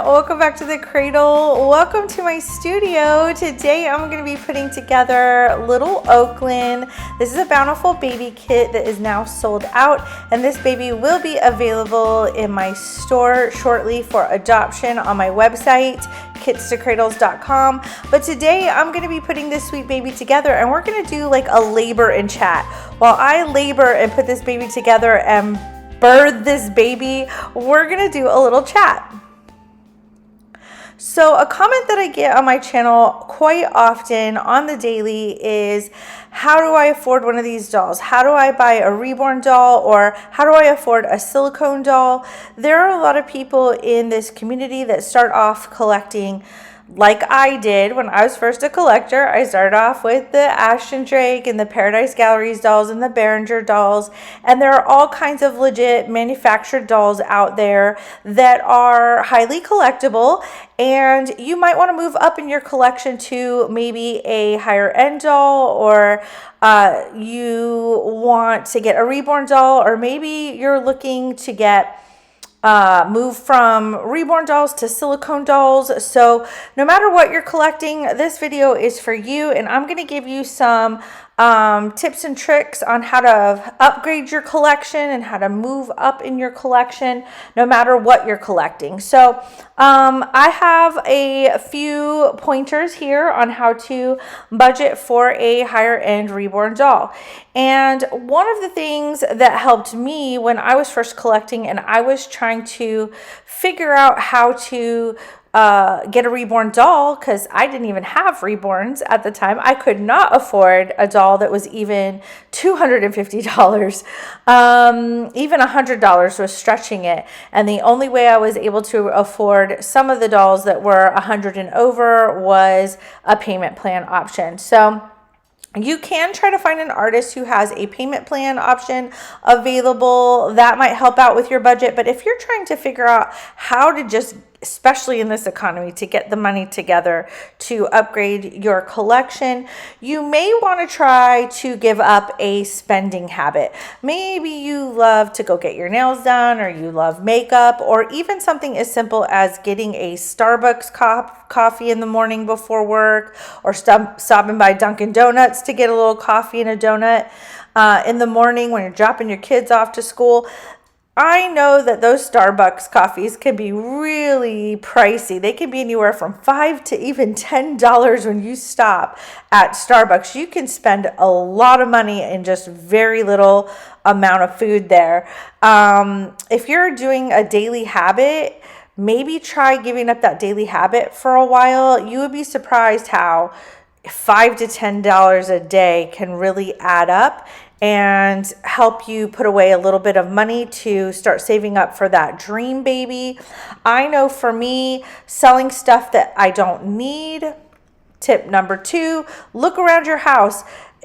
welcome back to the cradle. Welcome to my studio. Today I'm going to be putting together little Oakland. This is a Bountiful baby kit that is now sold out, and this baby will be available in my store shortly for adoption on my website, kitstokradlesnursery.com. But today I'm going to be putting this sweet baby together, and we're going to do like a labor and chat. While I labor and put this baby together and birth this baby, we're gonna do a little chat. So a comment that I get on my channel quite often on the daily is, how do I afford one of these dolls? How do I buy a Reborn doll, or how do I afford a silicone doll? There are a lot of people in this community that start off collecting like I did when I was first a collector. I started off with the Ashton Drake and the Paradise Galleries dolls and the Behringer dolls, and there are all kinds of legit manufactured dolls out there that are highly collectible, and you might want to move up in your collection to maybe a higher end doll, or you want to get a Reborn doll, or maybe you're looking to get move from Reborn dolls to silicone dolls. So no matter what you're collecting, this video is for you, and I'm going to give you some tips and tricks on how to upgrade your collection and how to move up in your collection no matter what you're collecting. So I have a few pointers here on how to budget for a higher end Reborn doll. And one of the things that helped me when I was first collecting and I was trying to figure out how to get a Reborn doll, because I didn't even have Reborns at the time. I could not afford a doll that was even $250. Even $100 was stretching it. And the only way I was able to afford some of the dolls that were $100 and over was a payment plan option. So you can try to find an artist who has a payment plan option available. That might help out with your budget. But if you're trying to figure out how to just, especially in this economy, to get the money together to upgrade your collection, you may want to try to give up a spending habit. Maybe you love to go get your nails done, or you love makeup, or even something as simple as getting a Starbucks coffee in the morning before work, or stopping by Dunkin' Donuts to get a little coffee and a donut in the morning when you're dropping your kids off to school. I know that those Starbucks coffees can be really pricey. They can be anywhere from $5 to even $10 when you stop at Starbucks. You can spend a lot of money in just very little amount of food there. If you're doing a daily habit, maybe try giving up that daily habit for a while. You would be surprised how $5 to $10 a day can really add up and help you put away a little bit of money to start saving up for that dream baby. I know for me, selling stuff that I don't need. Tip number 2, look around your house.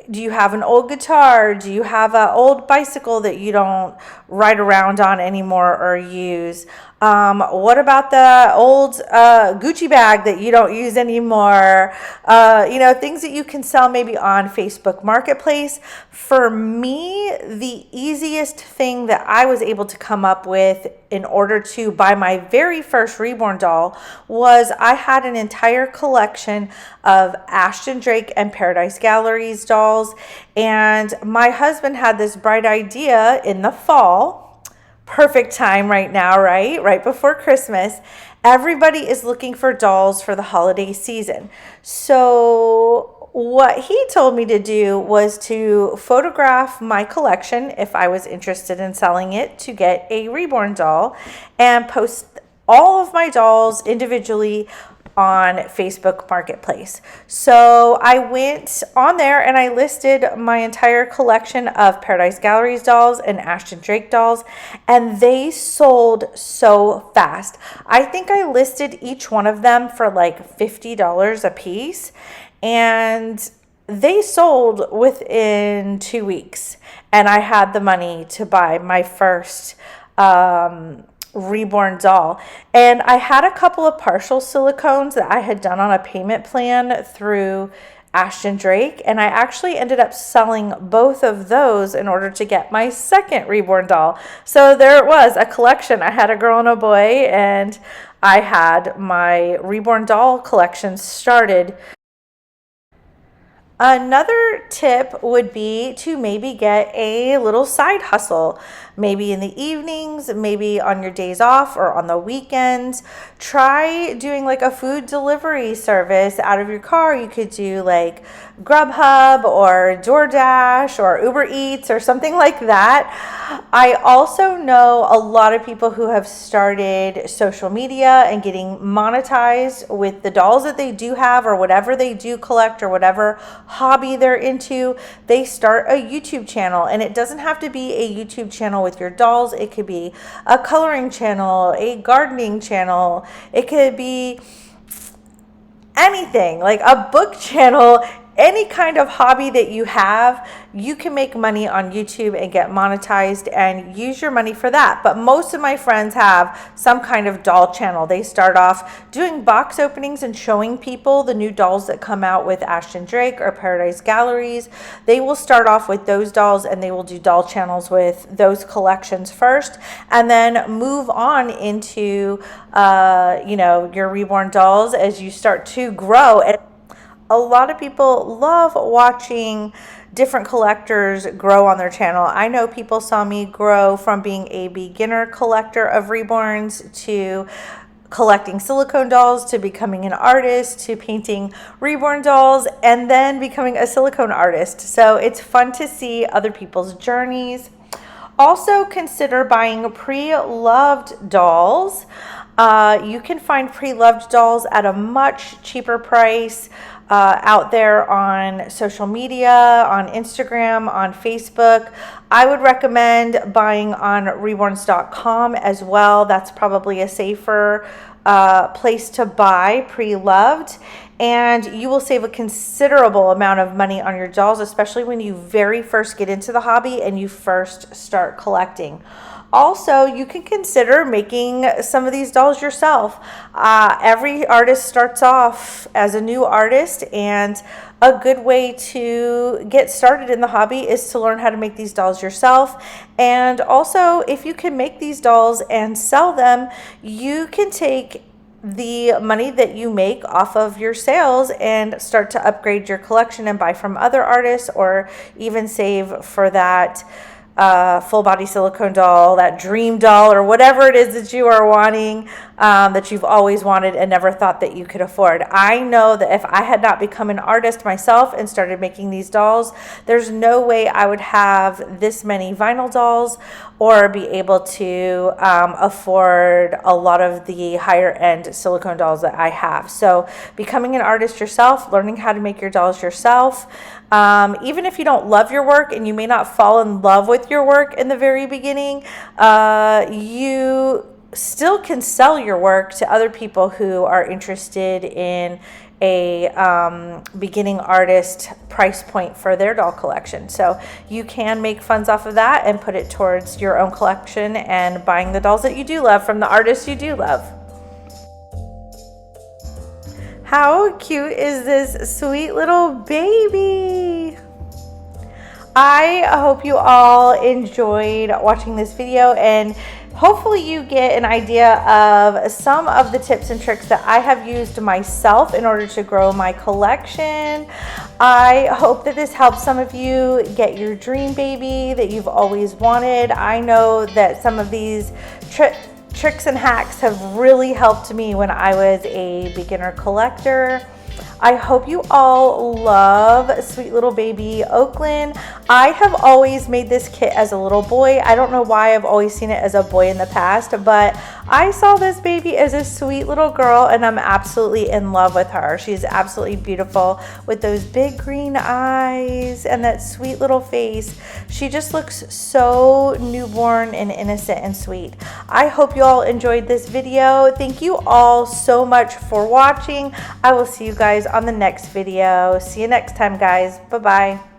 Do you have an old guitar? Do you have an old bicycle that you don't ride around on anymore or use? What about the old Gucci bag that you don't use anymore? Things that you can sell maybe on Facebook Marketplace. For me, the easiest thing that I was able to come up with in order to buy my very first Reborn doll was I had an entire collection of Ashton Drake and Paradise Galleries dolls, and my husband had this bright idea in the fall. Perfect time right now, right before Christmas. Everybody is looking for dolls for the holiday season. So what he told me to do was to photograph my collection if I was interested in selling it, to get a Reborn doll, and post all of my dolls individually on Facebook Marketplace. So I went on there and I listed my entire collection of Paradise Galleries dolls and Ashton Drake dolls, and they sold so fast. I think I listed each one of them for like $50 a piece, and they sold within 2 weeks, and I had the money to buy my first Reborn doll. And I had a couple of partial silicones that I had done on a payment plan through Ashton Drake, and I actually ended up selling both of those in order to get my second Reborn doll. So there it was, a collection. I had a girl and a boy, and I had my Reborn doll collection started. Another tip would be to maybe get a little side hustle, maybe in the evenings, maybe on your days off or on the weekends. Try doing like a food delivery service out of your car. You could do like Grubhub or DoorDash or Uber Eats or something like that. I also know a lot of people who have started social media and getting monetized with the dolls that they do have or whatever they do collect or whatever hobby they're into. They start a YouTube channel, and it doesn't have to be a YouTube channel with your dolls. It could be a coloring channel, a gardening channel. It could be anything, like a book channel. Any kind of hobby that you have, you can make money on YouTube and get monetized and use your money for that. But most of my friends have some kind of doll channel. They start off doing box openings and showing people the new dolls that come out with Ashton Drake or Paradise Galleries. They will start off with those dolls and they will do doll channels with those collections first, and then move on into your Reborn dolls as you start to grow. And a lot of people love watching different collectors grow on their channel. I know people saw me grow from being a beginner collector of Reborns to collecting silicone dolls to becoming an artist to painting Reborn dolls and then becoming a silicone artist. So it's fun to see other people's journeys. Also consider buying pre-loved dolls. You can find pre-loved dolls at a much cheaper price out there on social media, on Instagram, on Facebook. I would recommend buying on reborns.com as well. That's probably a safer place to buy pre-loved. And you will save a considerable amount of money on your dolls, especially when you very first get into the hobby and you first start collecting. Also, you can consider making some of these dolls yourself. Every artist starts off as a new artist, and a good way to get started in the hobby is to learn how to make these dolls yourself. And also, if you can make these dolls and sell them, you can take the money that you make off of your sales and start to upgrade your collection and buy from other artists, or even save for that full body silicone doll, that dream doll, or whatever it is that you are wanting, that you've always wanted and never thought that you could afford. I know that if I had not become an artist myself and started making these dolls, there's no way I would have this many vinyl dolls or be able to afford a lot of the higher end silicone dolls that I have. So becoming an artist yourself, learning how to make your dolls yourself, even if you don't love your work and you may not fall in love with your work in the very beginning, you still can sell your work to other people who are interested in a beginning artist price point for their doll collection. So you can make funds off of that and put it towards your own collection and buying the dolls that you do love from the artists you do love. How cute is this sweet little baby? I hope you all enjoyed watching this video, and hopefully you get an idea of some of the tips and tricks that I have used myself in order to grow my collection. I hope that this helps some of you get your dream baby that you've always wanted. I know that some of these tricks and hacks have really helped me when I was a beginner collector. I hope you all love sweet little baby Oakland. I have always made this kit as a little boy. I don't know why I've always seen it as a boy in the past, but I saw this baby as a sweet little girl and I'm absolutely in love with her. She's absolutely beautiful with those big green eyes and that sweet little face. She just looks so newborn and innocent and sweet. I hope you all enjoyed this video. Thank you all so much for watching. I will see you guys on the next video. See you next time, guys. Bye-bye.